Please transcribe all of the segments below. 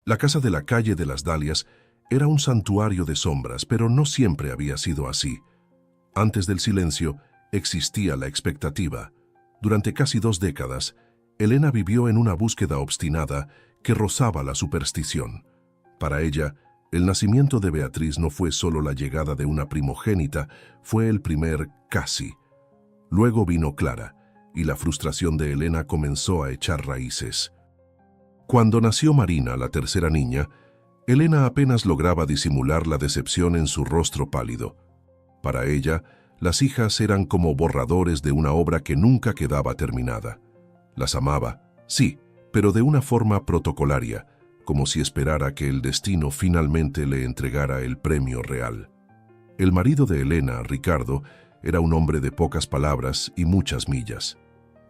La casa de la calle de las Dalias era un santuario de sombras, pero no siempre había sido así. Antes del silencio, existía la expectativa. Durante casi 2 décadas, Elena vivió en una búsqueda obstinada que rozaba la superstición. Para ella, el nacimiento de Beatriz no fue solo la llegada de una primogénita, fue el primer casi. Luego vino Clara, y la frustración de Elena comenzó a echar raíces. Cuando nació Marina, la tercera niña, Elena apenas lograba disimular la decepción en su rostro pálido. Para ella, las hijas eran como borradores de una obra que nunca quedaba terminada. Las amaba, sí, pero de una forma protocolaria, como si esperara que el destino finalmente le entregara el premio real. El marido de Elena, Ricardo, era un hombre de pocas palabras y muchas millas.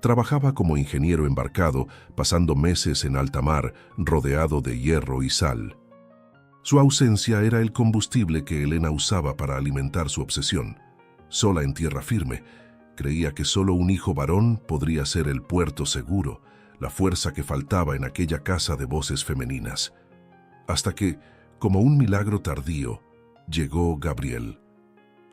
Trabajaba como ingeniero embarcado, pasando meses en alta mar, rodeado de hierro y sal. Su ausencia era el combustible que Elena usaba para alimentar su obsesión. Sola en tierra firme, creía que solo un hijo varón podría ser el puerto seguro, la fuerza que faltaba en aquella casa de voces femeninas. Hasta que, como un milagro tardío, llegó Gabriel.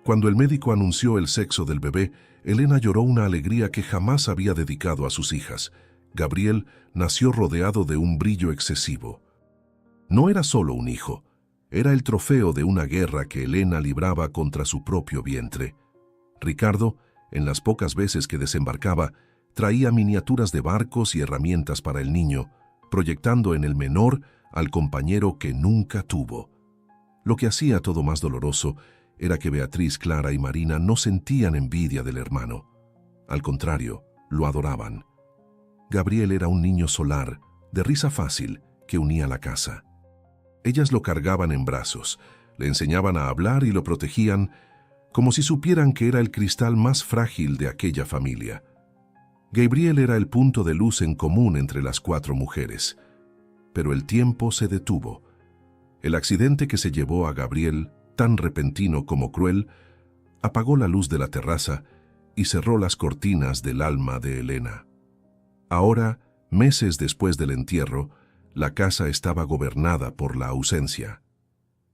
Cuando el médico anunció el sexo del bebé, Elena lloró una alegría que jamás había dedicado a sus hijas. Gabriel nació rodeado de un brillo excesivo. No era solo un hijo, era el trofeo de una guerra que Elena libraba contra su propio vientre. Ricardo, en las pocas veces que desembarcaba, traía miniaturas de barcos y herramientas para el niño, proyectando en el menor al compañero que nunca tuvo. Lo que hacía todo más doloroso era que Beatriz, Clara y Marina no sentían envidia del hermano. Al contrario, lo adoraban. Gabriel era un niño solar, de risa fácil, que unía la casa. Ellas lo cargaban en brazos, le enseñaban a hablar y lo protegían, como si supieran que era el cristal más frágil de aquella familia. Gabriel era el punto de luz en común entre las 4 mujeres. Pero el tiempo se detuvo. El accidente que se llevó a Gabriel, tan repentino como cruel, apagó la luz de la terraza y cerró las cortinas del alma de Elena. Ahora, meses después del entierro, la casa estaba gobernada por la ausencia.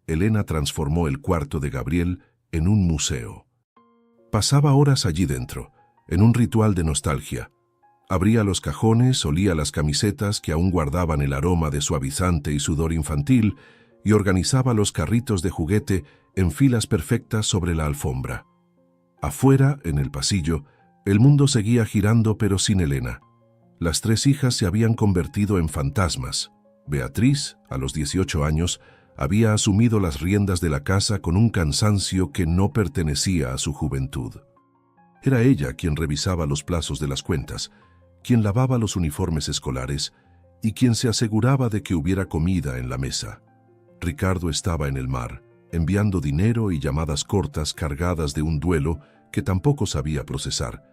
Elena transformó el cuarto de Gabriel en un museo. Pasaba horas allí dentro, en un ritual de nostalgia. Abría los cajones, olía las camisetas que aún guardaban el aroma de suavizante y sudor infantil, y organizaba los carritos de juguete en filas perfectas sobre la alfombra. Afuera, en el pasillo, el mundo seguía girando pero sin Elena. Las 3 hijas se habían convertido en fantasmas. Beatriz, a los 18 años, había asumido las riendas de la casa con un cansancio que no pertenecía a su juventud. Era ella quien revisaba los plazos de las cuentas, quien lavaba los uniformes escolares y quien se aseguraba de que hubiera comida en la mesa. Ricardo estaba en el mar, enviando dinero y llamadas cortas cargadas de un duelo que tampoco sabía procesar,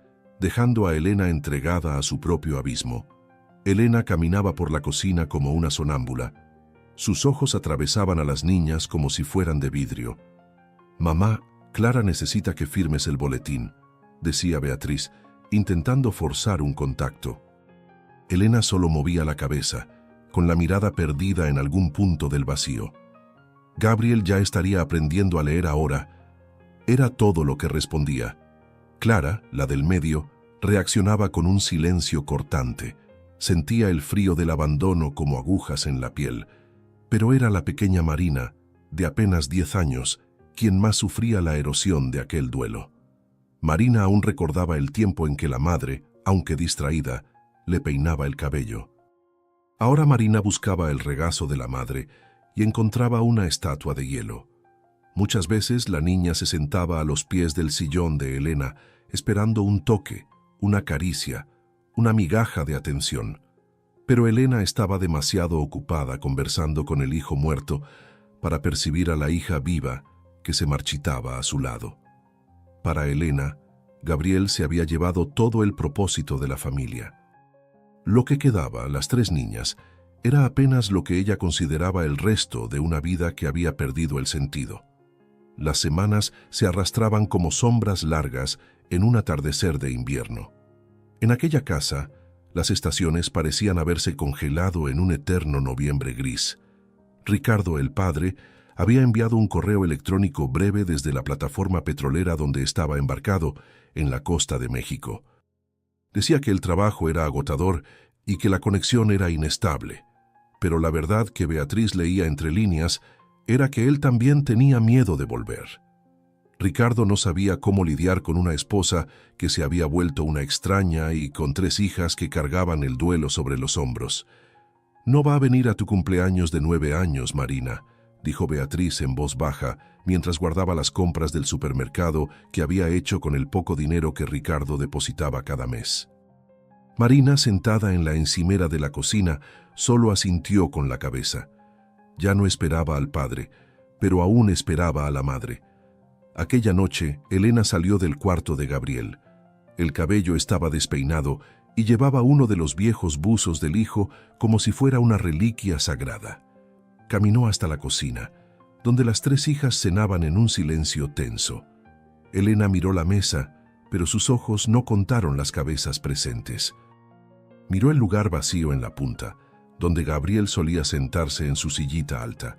dejando a Elena entregada a su propio abismo. Elena caminaba por la cocina como una sonámbula. Sus ojos atravesaban a las niñas como si fueran de vidrio. «Mamá, Clara necesita que firmes el boletín», decía Beatriz, intentando forzar un contacto. Elena solo movía la cabeza, con la mirada perdida en algún punto del vacío. Gabriel ya estaría aprendiendo a leer ahora. Era todo lo que respondía. Clara, la del medio, reaccionaba con un silencio cortante. Sentía el frío del abandono como agujas en la piel. Pero era la pequeña Marina, de apenas 10 años, quien más sufría la erosión de aquel duelo. Marina aún recordaba el tiempo en que la madre, aunque distraída, le peinaba el cabello. Ahora Marina buscaba el regazo de la madre y encontraba una estatua de hielo. Muchas veces la niña se sentaba a los pies del sillón de Elena, esperando un toque, una caricia, una migaja de atención. Pero Elena estaba demasiado ocupada conversando con el hijo muerto para percibir a la hija viva que se marchitaba a su lado. Para Elena, Gabriel se había llevado todo el propósito de la familia. Lo que quedaba, las 3 niñas, era apenas lo que ella consideraba el resto de una vida que había perdido el sentido. Las semanas se arrastraban como sombras largas en un atardecer de invierno. En aquella casa, las estaciones parecían haberse congelado en un eterno noviembre gris. Ricardo, el padre, había enviado un correo electrónico breve desde la plataforma petrolera donde estaba embarcado, en la costa de México. Decía que el trabajo era agotador y que la conexión era inestable, pero la verdad que Beatriz leía entre líneas era que él también tenía miedo de volver. Ricardo no sabía cómo lidiar con una esposa que se había vuelto una extraña y con 3 hijas que cargaban el duelo sobre los hombros. «No va a venir a tu cumpleaños de 9 años, Marina», dijo Beatriz en voz baja, mientras guardaba las compras del supermercado que había hecho con el poco dinero que Ricardo depositaba cada mes. Marina, sentada en la encimera de la cocina, solo asintió con la cabeza. Ya no esperaba al padre, pero aún esperaba a la madre. Aquella noche, Elena salió del cuarto de Gabriel. El cabello estaba despeinado y llevaba uno de los viejos buzos del hijo como si fuera una reliquia sagrada. Caminó hasta la cocina, donde las 3 hijas cenaban en un silencio tenso. Elena miró la mesa, pero sus ojos no contaron las cabezas presentes. Miró el lugar vacío en la punta, donde Gabriel solía sentarse en su sillita alta.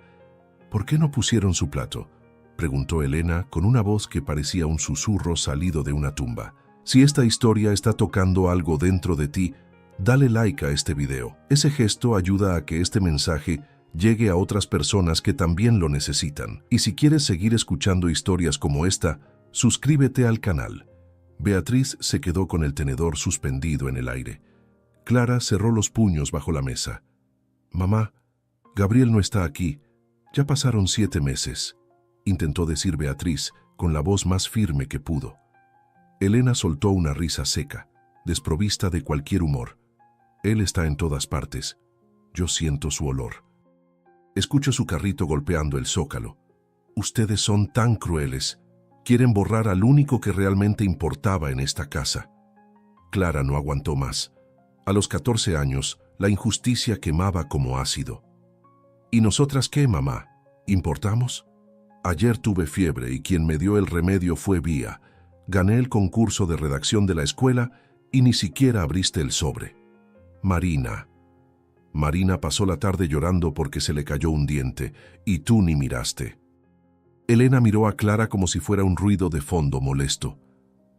«¿Por qué no pusieron su plato?», preguntó Elena con una voz que parecía un susurro salido de una tumba. «Si esta historia está tocando algo dentro de ti, dale like a este video. Ese gesto ayuda a que este mensaje llegue a otras personas que también lo necesitan. Y si quieres seguir escuchando historias como esta, suscríbete al canal». Beatriz se quedó con el tenedor suspendido en el aire. Clara cerró los puños bajo la mesa. «Mamá, Gabriel no está aquí. Ya pasaron 7 meses», intentó decir Beatriz con la voz más firme que pudo. Elena soltó una risa seca, desprovista de cualquier humor. «Él está en todas partes. Yo siento su olor. Escucho su carrito golpeando el zócalo. Ustedes son tan crueles. Quieren borrar al único que realmente importaba en esta casa». Clara no aguantó más. A los 14 años, la injusticia quemaba como ácido. «¿Y nosotras qué, mamá? ¿Importamos? Ayer tuve fiebre y quien me dio el remedio fue Vía. Gané el concurso de redacción de la escuela y ni siquiera abriste el sobre. Marina». Marina pasó la tarde llorando porque se le cayó un diente, y tú ni miraste. Elena miró a Clara como si fuera un ruido de fondo molesto.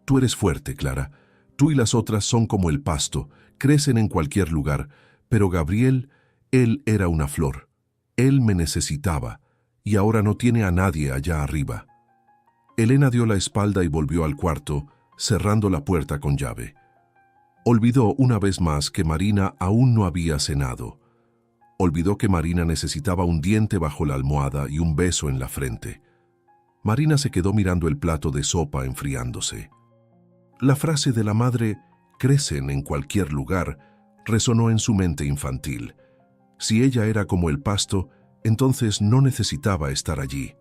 «Tú eres fuerte, Clara. Tú y las otras son como el pasto, crecen en cualquier lugar, pero Gabriel, él era una flor. Él me necesitaba, y ahora no tiene a nadie allá arriba». Elena dio la espalda y volvió al cuarto, cerrando la puerta con llave. Olvidó una vez más que Marina aún no había cenado. Olvidó que Marina necesitaba un diente bajo la almohada y un beso en la frente. Marina se quedó mirando el plato de sopa enfriándose. La frase de la madre, «crecen en cualquier lugar», resonó en su mente infantil. Si ella era como el pasto, entonces no necesitaba estar allí.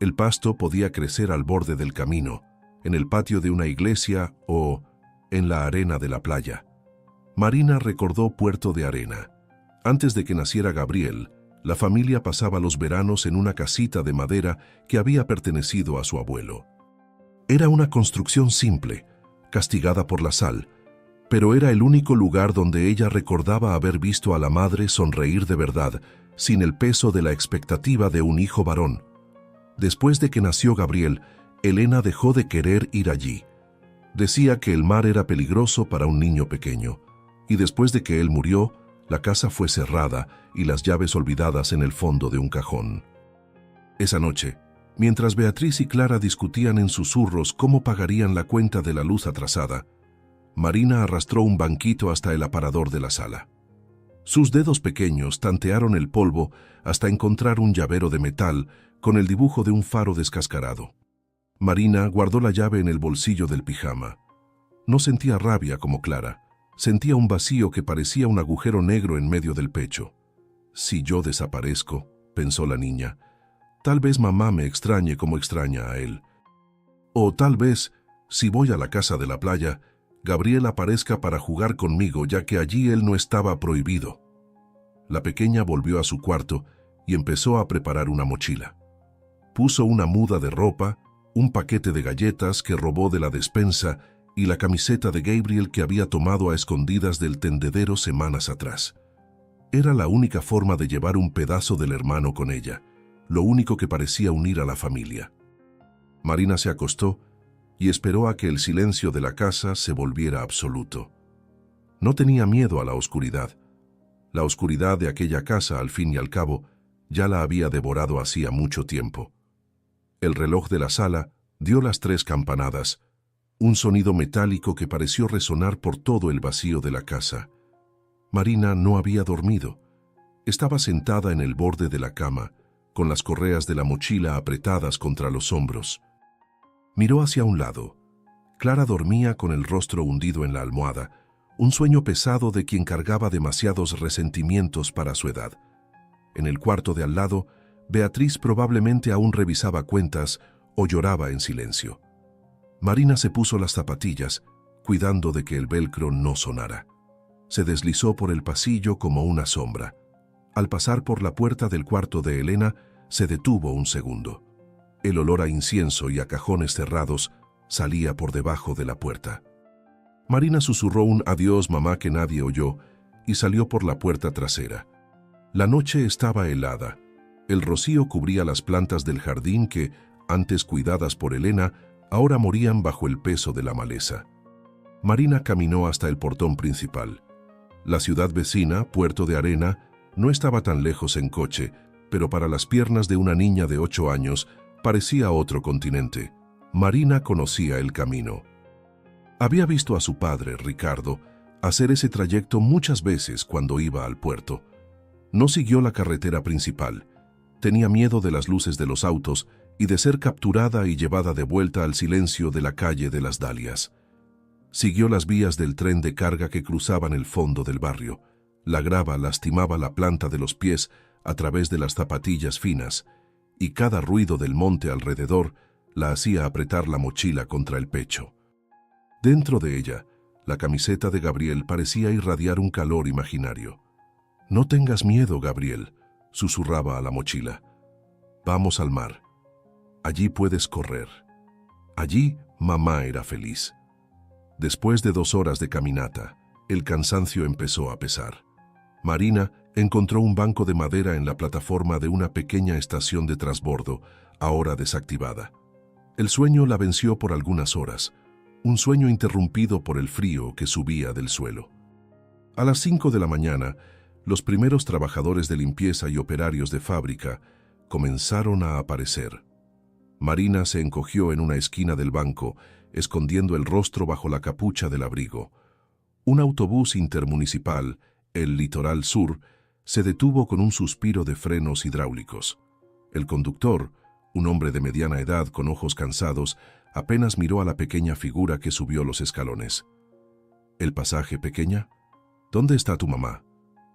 El pasto podía crecer al borde del camino, en el patio de una iglesia o en la arena de la playa. Marina recordó Puerto de Arena. Antes de que naciera Gabriel, la familia pasaba los veranos en una casita de madera que había pertenecido a su abuelo. Era una construcción simple, castigada por la sal, pero era el único lugar donde ella recordaba haber visto a la madre sonreír de verdad, sin el peso de la expectativa de un hijo varón. Después de que nació Gabriel, Elena dejó de querer ir allí. Decía que el mar era peligroso para un niño pequeño, y después de que él murió, la casa fue cerrada y las llaves olvidadas en el fondo de un cajón. Esa noche, mientras Beatriz y Clara discutían en susurros cómo pagarían la cuenta de la luz atrasada, Marina arrastró un banquito hasta el aparador de la sala. Sus dedos pequeños tantearon el polvo hasta encontrar un llavero de metal con el dibujo de un faro descascarado. Marina guardó la llave en el bolsillo del pijama. No sentía rabia como Clara. Sentía un vacío que parecía un agujero negro en medio del pecho. «Si yo desaparezco», pensó la niña, «tal vez mamá me extrañe como extraña a él. O tal vez, si voy a la casa de la playa, Gabriel aparezca para jugar conmigo, ya que allí él no estaba prohibido». La pequeña volvió a su cuarto y empezó a preparar una mochila. Puso una muda de ropa, un paquete de galletas que robó de la despensa y la camiseta de Gabriel que había tomado a escondidas del tendedero semanas atrás. Era la única forma de llevar un pedazo del hermano con ella, lo único que parecía unir a la familia. Marina se acostó y esperó a que el silencio de la casa se volviera absoluto. No tenía miedo a la oscuridad. La oscuridad de aquella casa, al fin y al cabo, ya la había devorado hacía mucho tiempo. El reloj de la sala dio las 3 campanadas, un sonido metálico que pareció resonar por todo el vacío de la casa. Marina no había dormido. Estaba sentada en el borde de la cama, con las correas de la mochila apretadas contra los hombros. Miró hacia un lado. Clara dormía con el rostro hundido en la almohada, un sueño pesado de quien cargaba demasiados resentimientos para su edad. En el cuarto de al lado, Beatriz probablemente aún revisaba cuentas o lloraba en silencio. Marina se puso las zapatillas, cuidando de que el velcro no sonara. Se deslizó por el pasillo como una sombra. Al pasar por la puerta del cuarto de Elena, se detuvo un segundo. El olor a incienso y a cajones cerrados salía por debajo de la puerta. Marina susurró un adiós mamá que nadie oyó y salió por la puerta trasera. La noche estaba helada. El rocío cubría las plantas del jardín que, antes cuidadas por Elena, ahora morían bajo el peso de la maleza. Marina caminó hasta el portón principal. La ciudad vecina, Puerto de Arena, no estaba tan lejos en coche, pero para las piernas de una niña de 8 años parecía otro continente. Marina conocía el camino. Había visto a su padre, Ricardo, hacer ese trayecto muchas veces cuando iba al puerto. No siguió la carretera principal. Tenía miedo de las luces de los autos y de ser capturada y llevada de vuelta al silencio de la calle de las Dalias. Siguió las vías del tren de carga que cruzaban el fondo del barrio. La grava lastimaba la planta de los pies a través de las zapatillas finas, y cada ruido del monte alrededor la hacía apretar la mochila contra el pecho. Dentro de ella, la camiseta de Gabriel parecía irradiar un calor imaginario. «No tengas miedo, Gabriel», susurraba a la mochila. «Vamos al mar. Allí puedes correr». Allí mamá era feliz. Después de 2 horas de caminata, el cansancio empezó a pesar. Marina encontró un banco de madera en la plataforma de una pequeña estación de transbordo, ahora desactivada. El sueño la venció por algunas horas, un sueño interrumpido por el frío que subía del suelo. A las 5 de la mañana, los primeros trabajadores de limpieza y operarios de fábrica comenzaron a aparecer. Marina se encogió en una esquina del banco, escondiendo el rostro bajo la capucha del abrigo. Un autobús intermunicipal, el Litoral Sur, se detuvo con un suspiro de frenos hidráulicos. El conductor, un hombre de mediana edad con ojos cansados, apenas miró a la pequeña figura que subió los escalones. «¿El pasaje, pequeña? ¿Dónde está tu mamá?»,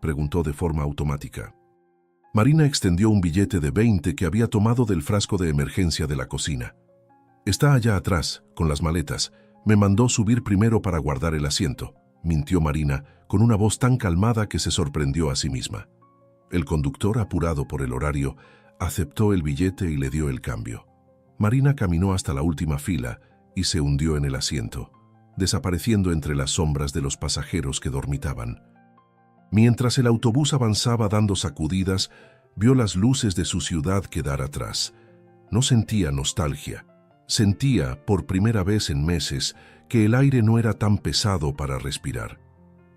preguntó de forma automática. Marina extendió un billete de 20 que había tomado del frasco de emergencia de la cocina. «Está allá atrás, con las maletas. Me mandó subir primero para guardar el asiento», mintió Marina, con una voz tan calmada que se sorprendió a sí misma. El conductor, apurado por el horario, aceptó el billete y le dio el cambio. Marina caminó hasta la última fila y se hundió en el asiento, desapareciendo entre las sombras de los pasajeros que dormitaban. Mientras el autobús avanzaba dando sacudidas, vio las luces de su ciudad quedar atrás. No sentía nostalgia. Sentía, por primera vez en meses, que el aire no era tan pesado para respirar.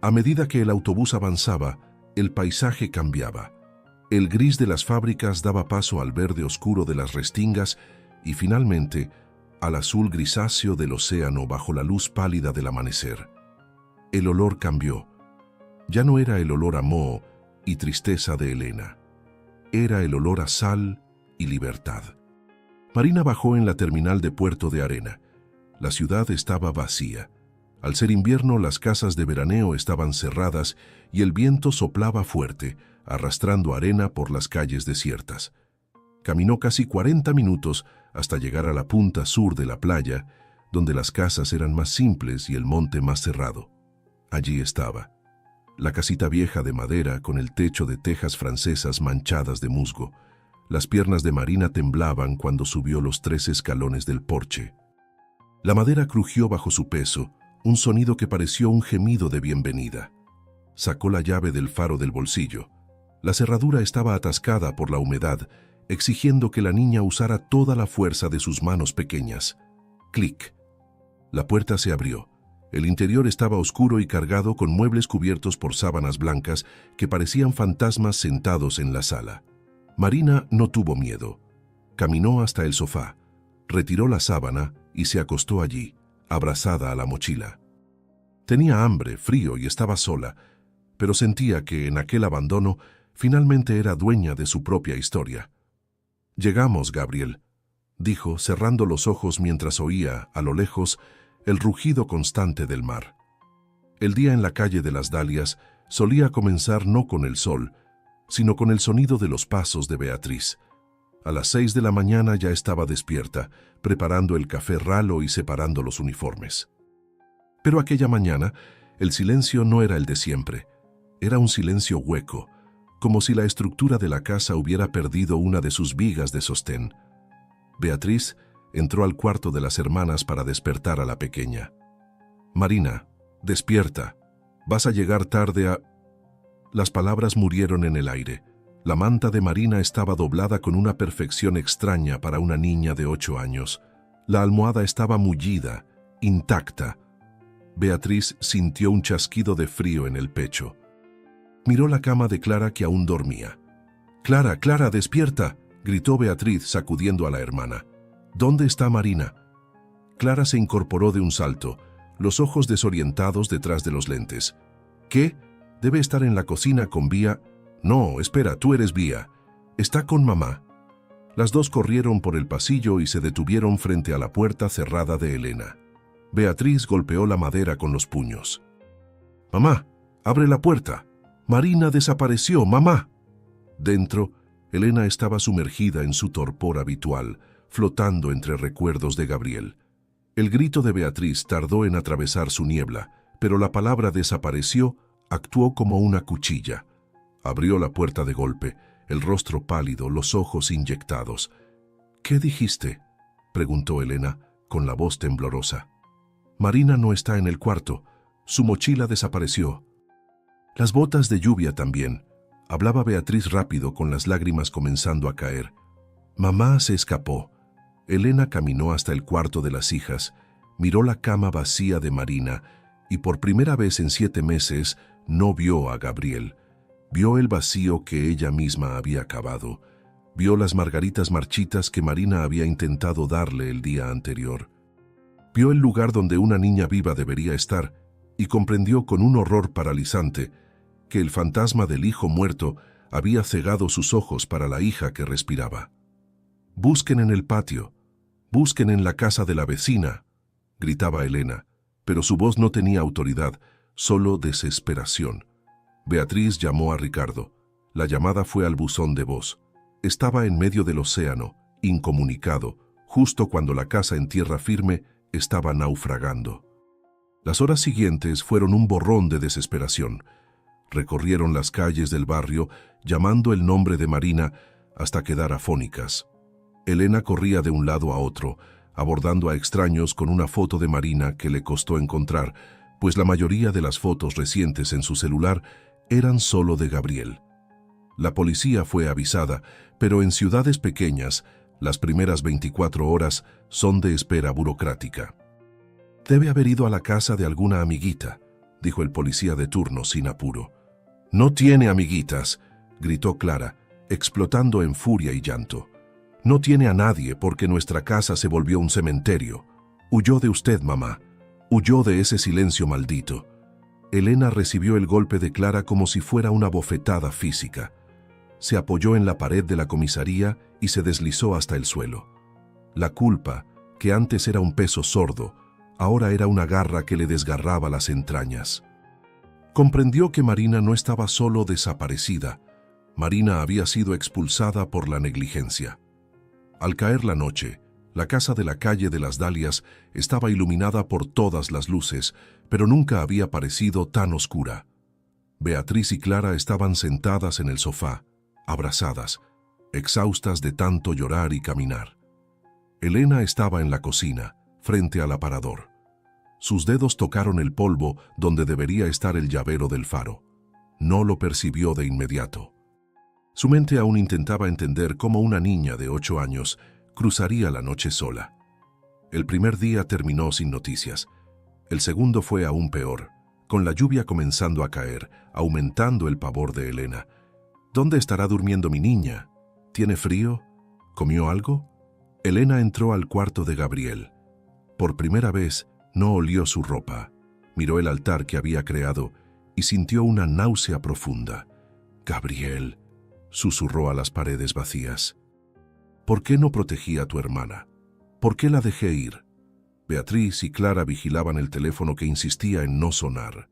A medida que el autobús avanzaba, el paisaje cambiaba. El gris de las fábricas daba paso al verde oscuro de las restingas y, finalmente, al azul grisáceo del océano bajo la luz pálida del amanecer. El olor cambió. Ya no era el olor a moho y tristeza de Elena. Era el olor a sal y libertad. Marina bajó en la terminal de Puerto de Arena. La ciudad estaba vacía. Al ser invierno, las casas de veraneo estaban cerradas y el viento soplaba fuerte, arrastrando arena por las calles desiertas. Caminó casi 40 minutos hasta llegar a la punta sur de la playa, donde las casas eran más simples y el monte más cerrado. Allí estaba, la casita vieja de madera con el techo de tejas francesas manchadas de musgo. Las piernas de Marina temblaban cuando subió los 3 escalones del porche. La madera crujió bajo su peso, un sonido que pareció un gemido de bienvenida. Sacó la llave del faro del bolsillo. La cerradura estaba atascada por la humedad, exigiendo que la niña usara toda la fuerza de sus manos pequeñas. Clic. La puerta se abrió. El interior estaba oscuro y cargado con muebles cubiertos por sábanas blancas que parecían fantasmas sentados en la sala. Marina no tuvo miedo. Caminó hasta el sofá, retiró la sábana y se acostó allí, abrazada a la mochila. Tenía hambre, frío y estaba sola, pero sentía que en aquel abandono finalmente era dueña de su propia historia. «Llegamos, Gabriel», dijo, cerrando los ojos mientras oía, a lo lejos, el rugido constante del mar. El día en la calle de las Dalias solía comenzar no con el sol, sino con el sonido de los pasos de Beatriz. A las 6 de la mañana ya estaba despierta, preparando el café ralo y separando los uniformes. Pero aquella mañana, el silencio no era el de siempre. Era un silencio hueco, como si la estructura de la casa hubiera perdido una de sus vigas de sostén. Beatriz entró al cuarto de las hermanas para despertar a la pequeña. «Marina, despierta. Vas a llegar tarde a...» Las palabras murieron en el aire. La manta de Marina estaba doblada con una perfección extraña para una niña de 8 años. La almohada estaba mullida, intacta. Beatriz sintió un chasquido de frío en el pecho. Miró la cama de Clara, que aún dormía. «Clara, Clara, despierta», gritó Beatriz sacudiendo a la hermana. «¿Dónde está Marina?» Clara se incorporó de un salto, los ojos desorientados detrás de los lentes. «¿Qué? Debe estar en la cocina con Vía...» «No, espera, tú eres Vía. Está con mamá». Las dos corrieron por el pasillo y se detuvieron frente a la puerta cerrada de Elena. Beatriz golpeó la madera con los puños. «Mamá, abre la puerta. Marina desapareció, mamá». Dentro, Elena estaba sumergida en su torpor habitual, flotando entre recuerdos de Gabriel. El grito de Beatriz tardó en atravesar su niebla, pero la palabra desapareció actuó como una cuchilla. Abrió la puerta de golpe, el rostro pálido, los ojos inyectados. «¿Qué dijiste?», preguntó Elena, con la voz temblorosa. «Marina no está en el cuarto. Su mochila desapareció». «Las botas de lluvia también», hablaba Beatriz rápido, con las lágrimas comenzando a caer. «Mamá se escapó». Elena caminó hasta el cuarto de las hijas, miró la cama vacía de Marina y por primera vez en 7 meses no vio a Gabriel. Vio el vacío que ella misma había cavado. Vio las margaritas marchitas que Marina había intentado darle el día anterior. Vio el lugar donde una niña viva debería estar y comprendió con un horror paralizante que el fantasma del hijo muerto había cegado sus ojos para la hija que respiraba. «Busquen en el patio, busquen en la casa de la vecina», gritaba Elena, pero su voz no tenía autoridad, solo desesperación. Beatriz llamó a Ricardo. La llamada fue al buzón de voz. Estaba en medio del océano, incomunicado, justo cuando la casa en tierra firme estaba naufragando. Las horas siguientes fueron un borrón de desesperación. Recorrieron las calles del barrio, llamando el nombre de Marina hasta quedar afónicas. Elena corría de un lado a otro, abordando a extraños con una foto de Marina que le costó encontrar, pues la mayoría de las fotos recientes en su celular eran solo de Gabriel. La policía fue avisada, pero en ciudades pequeñas, las primeras 24 horas son de espera burocrática. «Debe haber ido a la casa de alguna amiguita», dijo el policía de turno sin apuro. «No tiene amiguitas», gritó Clara, explotando en furia y llanto. «No tiene a nadie porque nuestra casa se volvió un cementerio. Huyó de usted, mamá. Huyó de ese silencio maldito». Elena recibió el golpe de Clara como si fuera una bofetada física. Se apoyó en la pared de la comisaría y se deslizó hasta el suelo. La culpa, que antes era un peso sordo, ahora era una garra que le desgarraba las entrañas. Comprendió que Marina no estaba solo desaparecida. Marina había sido expulsada por la negligencia. Al caer la noche, la casa de la calle de las Dalias estaba iluminada por todas las luces, pero nunca había parecido tan oscura. Beatriz y Clara estaban sentadas en el sofá, abrazadas, exhaustas de tanto llorar y caminar. Elena estaba en la cocina, frente al aparador. Sus dedos tocaron el polvo donde debería estar el llavero del faro. no lo percibió de inmediato. Su mente aún intentaba entender cómo una niña de 8 años cruzaría la noche sola. El primer día terminó sin noticias. El segundo fue aún peor, con la lluvia comenzando a caer, aumentando el pavor de Elena. ¿Dónde estará durmiendo mi niña? ¿Tiene frío? ¿Comió algo? Elena entró al cuarto de Gabriel. Por primera vez, no olió su ropa. Miró el altar que había creado y sintió una náusea profunda. Gabriel, susurró a las paredes vacías. ¿Por qué no protegí a tu hermana? ¿Por qué la dejé ir? Beatriz y Clara vigilaban el teléfono que insistía en no sonar.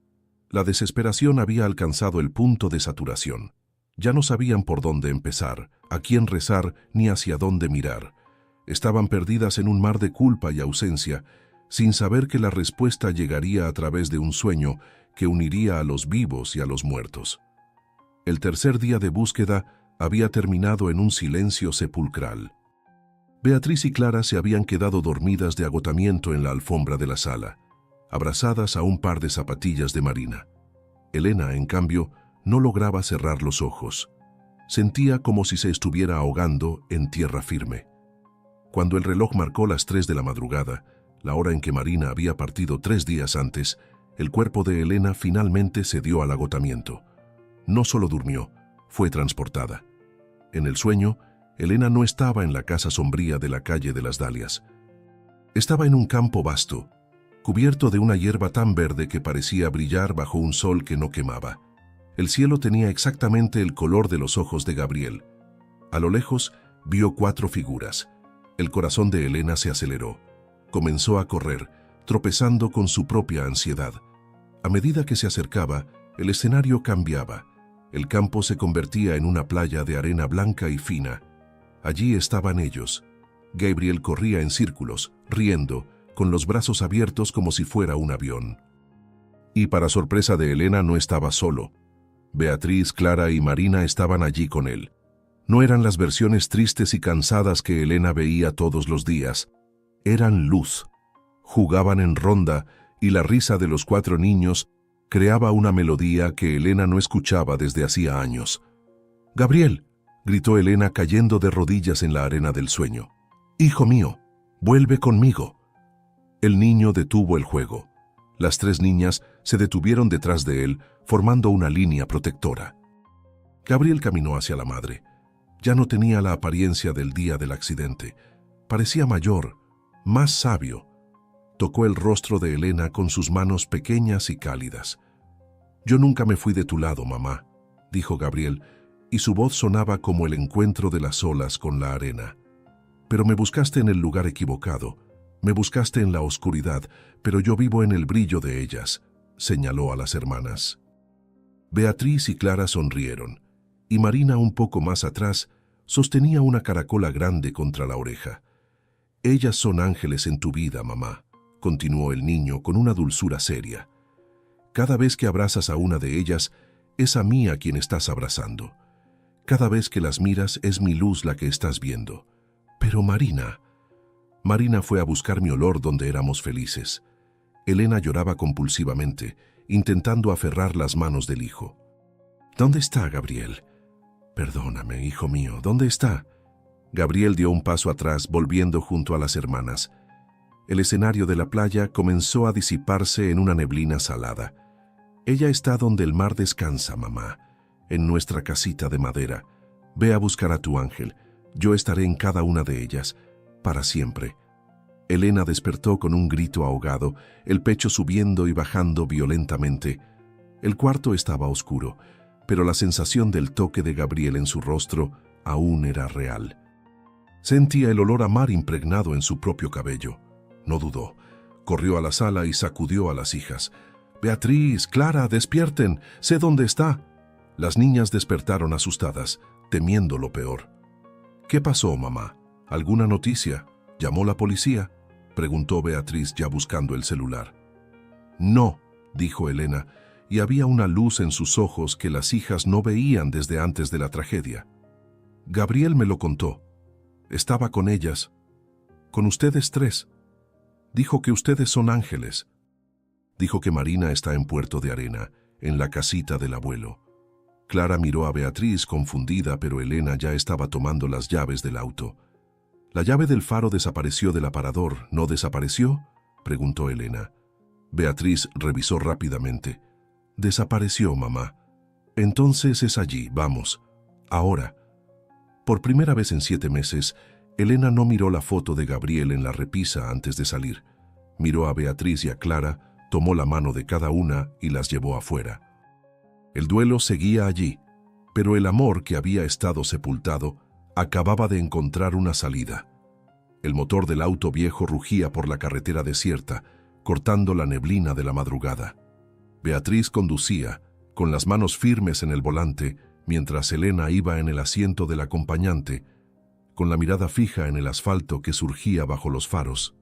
La desesperación había alcanzado el punto de saturación. Ya no sabían por dónde empezar, a quién rezar ni hacia dónde mirar. Estaban perdidas en un mar de culpa y ausencia, sin saber que la respuesta llegaría a través de un sueño que uniría a los vivos y a los muertos. El tercer día de búsqueda había terminado en un silencio sepulcral. Beatriz y Clara se habían quedado dormidas de agotamiento en la alfombra de la sala, abrazadas a un par de zapatillas de Marina. Elena, en cambio, no lograba cerrar los ojos. Sentía como si se estuviera ahogando en tierra firme. Cuando el reloj marcó las 3 de la madrugada, la hora en que Marina había partido 3 días antes, el cuerpo de Elena finalmente cedió al agotamiento. No solo durmió, fue transportada. En el sueño, Elena no estaba en la casa sombría de la calle de las Dalias. Estaba en un campo vasto, cubierto de una hierba tan verde que parecía brillar bajo un sol que no quemaba. El cielo tenía exactamente el color de los ojos de Gabriel. A lo lejos, vio 4 figuras. El corazón de Elena se aceleró. Comenzó a correr, tropezando con su propia ansiedad. A medida que se acercaba, el escenario cambiaba. El campo se convertía en una playa de arena blanca y fina. Allí estaban ellos. Gabriel corría en círculos, riendo, con los brazos abiertos como si fuera un avión. Y para sorpresa de Elena no estaba solo. Beatriz, Clara y Marina estaban allí con él. No eran las versiones tristes y cansadas que Elena veía todos los días. Eran luz. Jugaban en ronda y la risa de los 4 niños creaba una melodía que Elena no escuchaba desde hacía años. «Gabriel», gritó Elena cayendo de rodillas en la arena del sueño. «Hijo mío, vuelve conmigo». El niño detuvo el juego. Las 3 niñas se detuvieron detrás de él, formando una línea protectora. Gabriel caminó hacia la madre. Ya no tenía la apariencia del día del accidente. Parecía mayor, más sabio. Tocó el rostro de Elena con sus manos pequeñas y cálidas. «Yo nunca me fui de tu lado, mamá», dijo Gabriel, y su voz sonaba como el encuentro de las olas con la arena. «Pero me buscaste en el lugar equivocado. Me buscaste en la oscuridad, pero yo vivo en el brillo de ellas», señaló a las hermanas. Beatriz y Clara sonrieron, y Marina, un poco más atrás, sostenía una caracola grande contra la oreja. «Ellas son ángeles en tu vida, mamá», continuó el niño con una dulzura seria. «Cada vez que abrazas a una de ellas, es a mí a quien estás abrazando. Cada vez que las miras, es mi luz la que estás viendo. Pero Marina...» Marina fue a buscar mi olor donde éramos felices. Elena lloraba compulsivamente, intentando aferrar las manos del hijo. «¿Dónde está Gabriel?» «Perdóname, hijo mío, ¿dónde está?» Gabriel dio un paso atrás, volviendo junto a las hermanas. El escenario de la playa comenzó a disiparse en una neblina salada. «Ella está donde el mar descansa, mamá, en nuestra casita de madera. Ve a buscar a tu ángel. Yo estaré en cada una de ellas, para siempre». Elena despertó con un grito ahogado, el pecho subiendo y bajando violentamente. El cuarto estaba oscuro, pero la sensación del toque de Gabriel en su rostro aún era real. Sentía el olor a mar impregnado en su propio cabello. No dudó. Corrió a la sala y sacudió a las hijas. «Beatriz, Clara, despierten. Sé dónde está». Las niñas despertaron asustadas, temiendo lo peor. «¿Qué pasó, mamá? ¿Alguna noticia? ¿Llamó la policía?», preguntó Beatriz ya buscando el celular. «No», dijo Elena, y había una luz en sus ojos que las hijas no veían desde antes de la tragedia. «Gabriel me lo contó. Estaba con ellas. Con ustedes 3. Dijo que ustedes son ángeles. Dijo que Marina está en Puerto de Arena, en la casita del abuelo. Clara miró a Beatriz confundida, pero Elena ya estaba tomando las llaves del auto. «La llave del faro desapareció del aparador, ¿no desapareció?», preguntó Elena. Beatriz revisó rápidamente. «Desapareció, mamá». «Entonces es allí, vamos. Ahora». Por primera vez en 7 meses, Elena no miró la foto de Gabriel en la repisa antes de salir. Miró a Beatriz y a Clara, tomó la mano de cada una y las llevó afuera. El duelo seguía allí, pero el amor que había estado sepultado acababa de encontrar una salida. El motor del auto viejo rugía por la carretera desierta, cortando la neblina de la madrugada. Beatriz conducía, con las manos firmes en el volante, mientras Elena iba en el asiento del acompañante, con la mirada fija en el asfalto que surgía bajo los faros.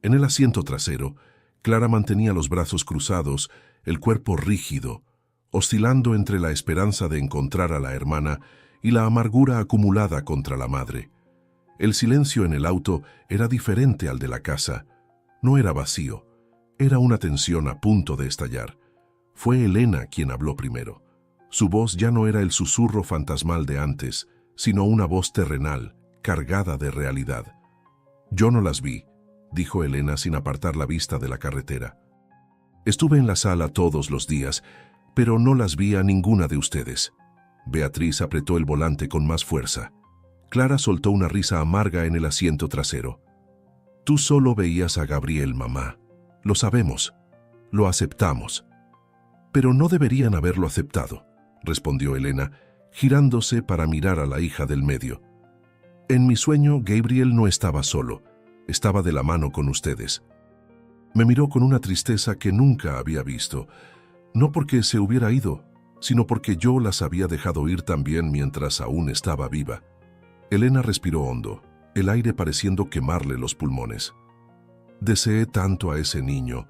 En el asiento trasero, Clara mantenía los brazos cruzados, el cuerpo rígido, oscilando entre la esperanza de encontrar a la hermana y la amargura acumulada contra la madre. El silencio en el auto era diferente al de la casa. No era vacío, era una tensión a punto de estallar. Fue Elena quien habló primero. Su voz ya no era el susurro fantasmal de antes, sino una voz terrenal, cargada de realidad. «Yo no las vi», dijo Elena sin apartar la vista de la carretera. «Estuve en la sala todos los días, pero no las vi a ninguna de ustedes». Beatriz apretó el volante con más fuerza. Clara soltó una risa amarga en el asiento trasero. «Tú solo veías a Gabriel, mamá. Lo sabemos. Lo aceptamos». «Pero no deberían haberlo aceptado», respondió Elena, girándose para mirar a la hija del medio. «En mi sueño, Gabriel no estaba solo. Estaba de la mano con ustedes». Me miró con una tristeza que nunca había visto, no porque se hubiera ido, sino porque yo las había dejado ir también mientras aún estaba viva. Elena respiró hondo, el aire pareciendo quemarle los pulmones. «Deseé tanto a ese niño.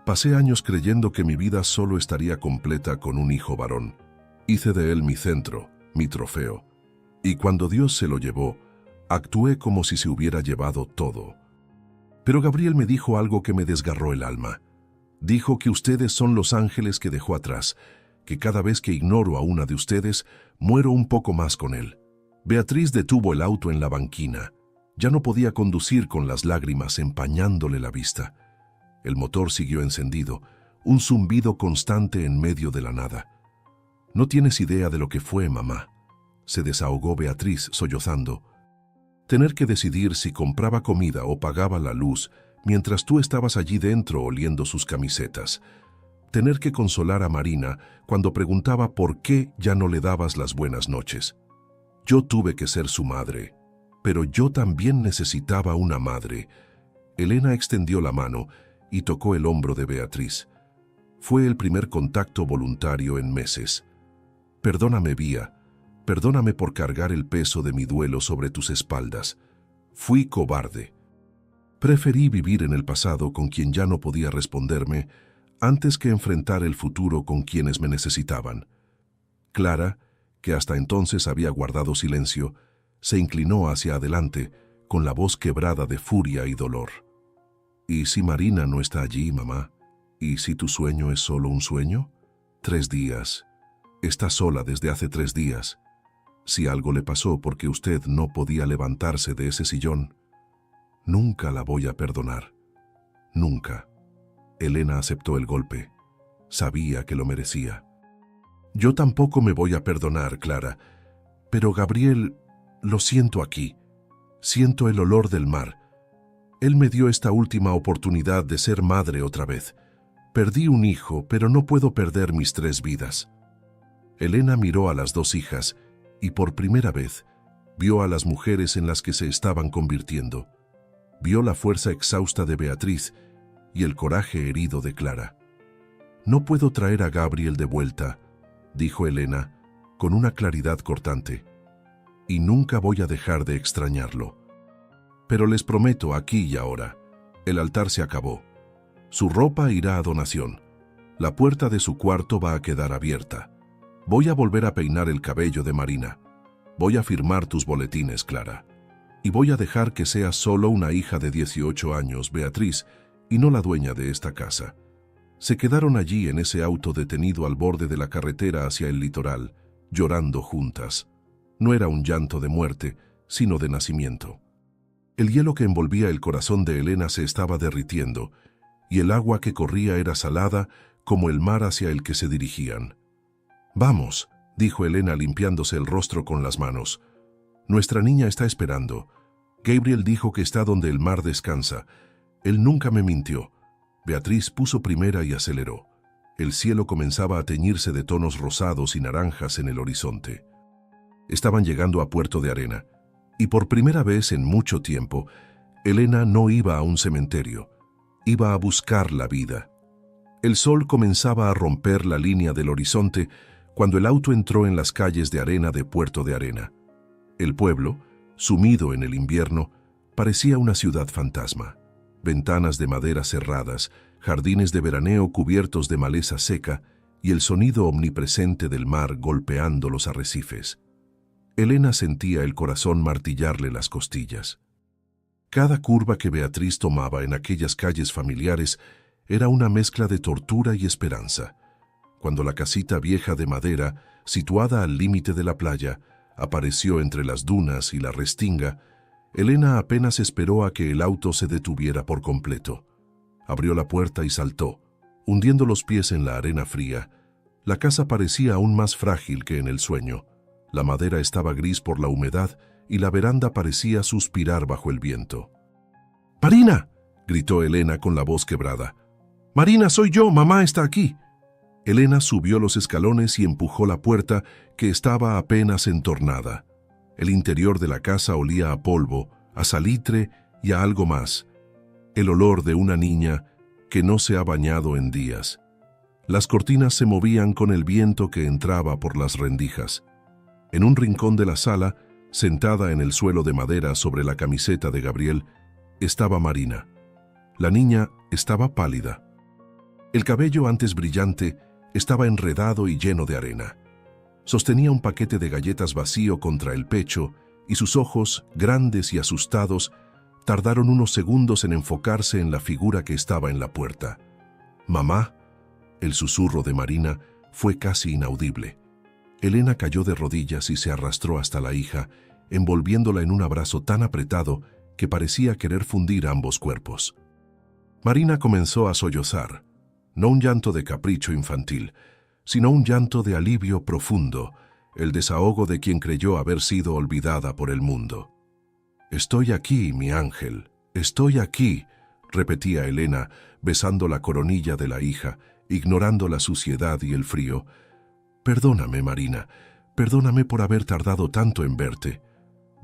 Pasé años creyendo que mi vida solo estaría completa con un hijo varón. Hice de él mi centro, mi trofeo. Y cuando Dios se lo llevó, actué como si se hubiera llevado todo. Pero Gabriel me dijo algo que me desgarró el alma. Dijo que ustedes son los ángeles que dejó atrás, que cada vez que ignoro a una de ustedes, muero un poco más con él». Beatriz detuvo el auto en la banquina. Ya no podía conducir con las lágrimas empañándole la vista. El motor siguió encendido, un zumbido constante en medio de la nada. «No tienes idea de lo que fue, mamá», se desahogó Beatriz sollozando. «Tener que decidir si compraba comida o pagaba la luz mientras tú estabas allí dentro oliendo sus camisetas. Tener que consolar a Marina cuando preguntaba por qué ya no le dabas las buenas noches. Yo tuve que ser su madre, pero yo también necesitaba una madre». Elena extendió la mano y tocó el hombro de Beatriz. Fue el primer contacto voluntario en meses. «Perdóname, Vía. Perdóname por cargar el peso de mi duelo sobre tus espaldas. Fui cobarde. Preferí vivir en el pasado con quien ya no podía responderme antes que enfrentar el futuro con quienes me necesitaban». Clara, que hasta entonces había guardado silencio, se inclinó hacia adelante con la voz quebrada de furia y dolor. «¿Y si Marina no está allí, mamá? ¿Y si tu sueño es solo un sueño? 3 días. Está sola desde hace 3 días. Si algo le pasó porque usted no podía levantarse de ese sillón, nunca la voy a perdonar. Nunca». Elena aceptó el golpe. Sabía que lo merecía. «Yo tampoco me voy a perdonar, Clara. Pero Gabriel, lo siento aquí. Siento el olor del mar. Él me dio esta última oportunidad de ser madre otra vez. Perdí un hijo, pero no puedo perder mis 3 vidas». Elena miró a las 2 hijas y por primera vez vio a las mujeres en las que se estaban convirtiendo. Vio la fuerza exhausta de Beatriz y el coraje herido de Clara. «No puedo traer a Gabriel de vuelta», dijo Elena con una claridad cortante, «y nunca voy a dejar de extrañarlo. Pero les prometo aquí y ahora, el altar se acabó. Su ropa irá a donación. La puerta de su cuarto va a quedar abierta. Voy a volver a peinar el cabello de Marina. Voy a firmar tus boletines, Clara. Y voy a dejar que seas solo una hija de 18 años, Beatriz, y no la dueña de esta casa. Se quedaron allí en ese auto detenido al borde de la carretera hacia el litoral, llorando juntas. No era un llanto de muerte, sino de nacimiento. El hielo que envolvía el corazón de Elena se estaba derritiendo, y el agua que corría era salada como el mar hacia el que se dirigían. «Vamos», dijo Elena limpiándose el rostro con las manos. «Nuestra niña está esperando. Gabriel dijo que está donde el mar descansa. Él nunca me mintió». Beatriz puso primera y aceleró. El cielo comenzaba a teñirse de tonos rosados y naranjas en el horizonte. Estaban llegando a Puerto de Arena, y por primera vez en mucho tiempo, Elena no iba a un cementerio, iba a buscar la vida. El sol comenzaba a romper la línea del horizonte cuando el auto entró en las calles de arena de Puerto de Arena. El pueblo, sumido en el invierno, parecía una ciudad fantasma. Ventanas de madera cerradas, jardines de veraneo cubiertos de maleza seca y el sonido omnipresente del mar golpeando los arrecifes. Elena sentía el corazón martillarle las costillas. Cada curva que Beatriz tomaba en aquellas calles familiares era una mezcla de tortura y esperanza. Cuando la casita vieja de madera, situada al límite de la playa, apareció entre las dunas y la restinga, Elena apenas esperó a que el auto se detuviera por completo. Abrió la puerta y saltó, hundiendo los pies en la arena fría. La casa parecía aún más frágil que en el sueño. La madera estaba gris por la humedad y la veranda parecía suspirar bajo el viento. «¡Marina!», gritó Elena con la voz quebrada. «¡Marina, soy yo! ¡Mamá está aquí!». Elena subió los escalones y empujó la puerta, que estaba apenas entornada. El interior de la casa olía a polvo, a salitre y a algo más. El olor de una niña que no se ha bañado en días. Las cortinas se movían con el viento que entraba por las rendijas. En un rincón de la sala, sentada en el suelo de madera sobre la camiseta de Gabriel, estaba Marina. La niña estaba pálida. El cabello antes brillante estaba enredado y lleno de arena. Sostenía un paquete de galletas vacío contra el pecho y sus ojos, grandes y asustados, tardaron unos segundos en enfocarse en la figura que estaba en la puerta. «Mamá», el susurro de Marina fue casi inaudible. Elena cayó de rodillas y se arrastró hasta la hija, envolviéndola en un abrazo tan apretado que parecía querer fundir ambos cuerpos. Marina comenzó a sollozar, no un llanto de capricho infantil, sino un llanto de alivio profundo, el desahogo de quien creyó haber sido olvidada por el mundo. «Estoy aquí, mi ángel, estoy aquí», repetía Elena, besando la coronilla de la hija, ignorando la suciedad y el frío. «Perdóname, Marina, perdóname por haber tardado tanto en verte».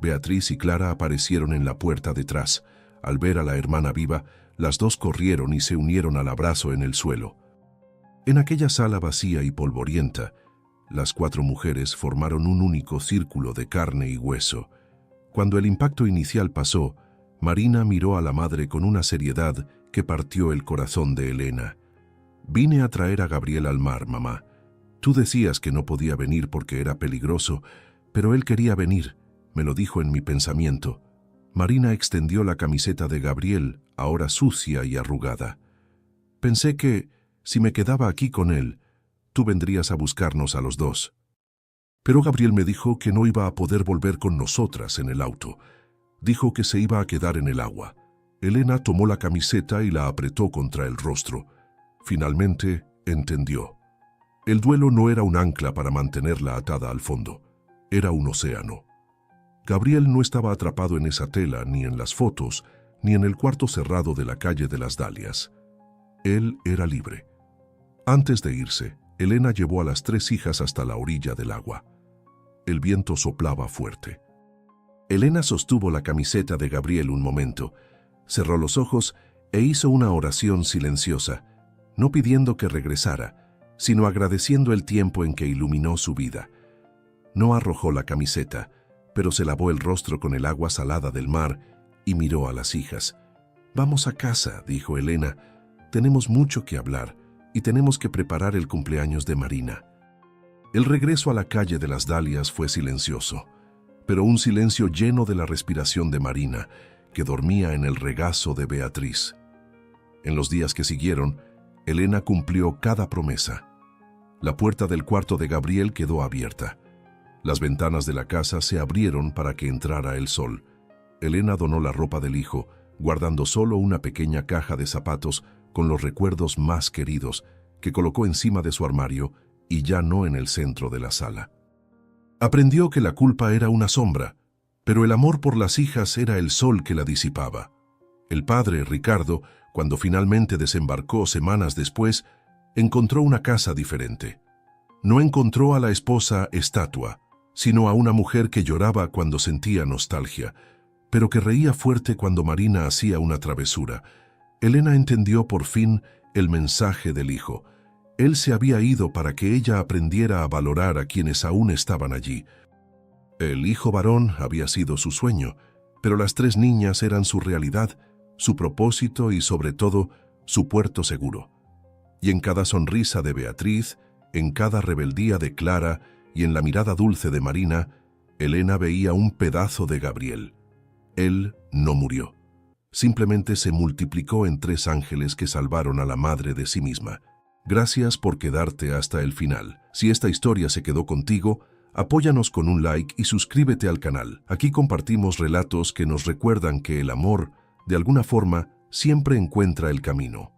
Beatriz y Clara aparecieron en la puerta detrás. Al ver a la hermana viva, las dos corrieron y se unieron al abrazo en el suelo. En aquella sala vacía y polvorienta, las cuatro mujeres formaron un único círculo de carne y hueso. Cuando el impacto inicial pasó, Marina miró a la madre con una seriedad que partió el corazón de Elena. «Vine a traer a Gabriel al mar, mamá. Tú decías que no podía venir porque era peligroso, pero él quería venir», me lo dijo en mi pensamiento. Marina extendió la camiseta de Gabriel, ahora sucia y arrugada. «Pensé que, si me quedaba aquí con él, tú vendrías a buscarnos a los dos. Pero Gabriel me dijo que no iba a poder volver con nosotras en el auto. Dijo que se iba a quedar en el agua». Elena tomó la camiseta y la apretó contra el rostro. Finalmente entendió. El duelo no era un ancla para mantenerla atada al fondo. Era un océano. Gabriel no estaba atrapado en esa tela, ni en las fotos, ni en el cuarto cerrado de la calle de las Dalias. Él era libre. Antes de irse, Elena llevó a las tres hijas hasta la orilla del agua. El viento soplaba fuerte. Elena sostuvo la camiseta de Gabriel un momento, cerró los ojos e hizo una oración silenciosa, no pidiendo que regresara, sino agradeciendo el tiempo en que iluminó su vida. No arrojó la camiseta, pero se lavó el rostro con el agua salada del mar y miró a las hijas. «Vamos a casa», dijo Elena. «Tenemos mucho que hablar y tenemos que preparar el cumpleaños de Marina». El regreso a la calle de las Dalias fue silencioso, pero un silencio lleno de la respiración de Marina, que dormía en el regazo de Beatriz. En los días que siguieron, Elena cumplió cada promesa. La puerta del cuarto de Gabriel quedó abierta. Las ventanas de la casa se abrieron para que entrara el sol. Elena donó la ropa del hijo, guardando solo una pequeña caja de zapatos con los recuerdos más queridos, que colocó encima de su armario y ya no en el centro de la sala. Aprendió que la culpa era una sombra, pero el amor por las hijas era el sol que la disipaba. El padre, Ricardo, cuando finalmente desembarcó semanas después, encontró una casa diferente. No encontró a la esposa estatua, sino a una mujer que lloraba cuando sentía nostalgia, pero que reía fuerte cuando Marina hacía una travesura. Elena entendió por fin el mensaje del hijo. Él se había ido para que ella aprendiera a valorar a quienes aún estaban allí. El hijo varón había sido su sueño, pero las 3 niñas eran su realidad, su propósito y, sobre todo, su puerto seguro. Y en cada sonrisa de Beatriz, en cada rebeldía de Clara y en la mirada dulce de Marina, Elena veía un pedazo de Gabriel. Él no murió. Simplemente se multiplicó en 3 ángeles que salvaron a la madre de sí misma. Gracias por quedarte hasta el final. Si esta historia se quedó contigo, apóyanos con un like y suscríbete al canal. Aquí compartimos relatos que nos recuerdan que el amor, de alguna forma, siempre encuentra el camino.